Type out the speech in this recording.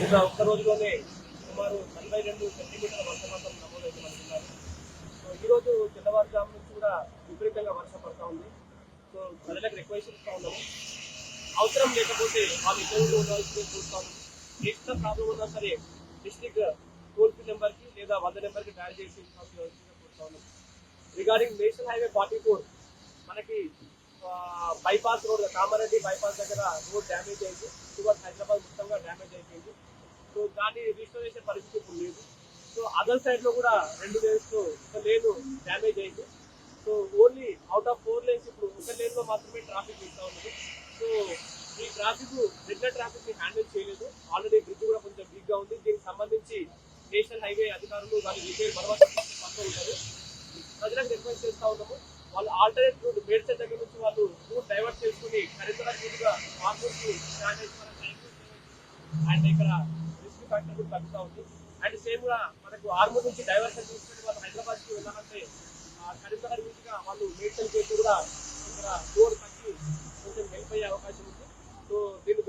నిన్న ఒక్క రోజులోనే సుమారు 42 సెంటీమీటర్ల వర్షపాతం నమోదైంది మన జిల్లాలో. సో ఈరోజు తెల్లవారుజాము నుంచి కూడా విపరీతంగా వర్షం పడతా ఉంది. సో ప్రజలకు రిక్వెస్ట్ ఇస్తూ ఉన్నాము, అవసరం లేకపోతే వాళ్ళు ఇబ్బందులు ఉండాల్సిందే చూస్తాము. ఎక్స్ట్రా ప్రాబ్లం ఉన్నా సరే డిస్ట్రిక్ట్ టోల్ ఫ్రీ నెంబర్కి లేదా 100 నెంబర్కి డయల్ చేసి చూస్తూ ఉన్నాము. రిగార్డింగ్ నేషనల్ హైవే 44 మనకి బైపాస్ రోడ్ కామారెడ్డి బైపాస్ దగ్గర రోడ్ డ్యామేజ్ అయింది. టువర్డ్స్ హైదరాబాద్ మొత్తంగా డ్యామేజ్ అయిపోయింది. సో దాన్ని రిస్టోర్ చేసే పరిస్థితి ఇప్పుడు లేదు. సో అదర్ సైడ్లో కూడా 2 లేన్స్లో ఒక లేన్ డ్యామేజ్ అయింది. So only out of 4 lanes ఇప్పుడు ఒక లేన్లో మాత్రమే ట్రాఫిక్ ఇస్తూ ఉన్నది. సో ఈ ట్రాఫిక్ రెగ్యులర్ ట్రాఫిక్ని హ్యాండిల్ చేయలేదు. ఆల్రెడీ బ్రిడ్జ్ కూడా కొంచెం వీక్గా ఉంది. దీనికి సంబంధించి నేషనల్ హైవే అధికారులు దాన్ని రిపేర్ మరమ్మతు పనులు ఉంటారు. ప్రజలకు రిక్వెస్ట్ చేస్తూ ఉన్నాము, వాళ్ళు ఆల్టర్నేట్ రూట్ మేడ్చల్ దగ్గర నుంచి వాళ్ళు రూట్ డైవర్ట్ చేసుకుని కరీంనగర్ మీదుగా ఆర్మూర్కి స్టార్ట్ చేసి మన టైం అండ్ ఇక్కడ రిస్క్ ఫ్యాక్టర్ కూడా తగ్గుతూ ఉంది. అండ్ సేమ్ కూడా మనకు ఆర్మూర్ నుంచి డైవర్షన్ తీసుకుని వాళ్ళు హైదరాబాద్కి వెళ్ళాలంటే కరీంనగర్ మీదుగా వాళ్ళు మేడ్చల్ చేసి కూడా ఇక్కడ రోడ్ తగ్గి కొంచెం హెల్ప్ అయ్యే అవకాశం ఉంది. సో దీన్ని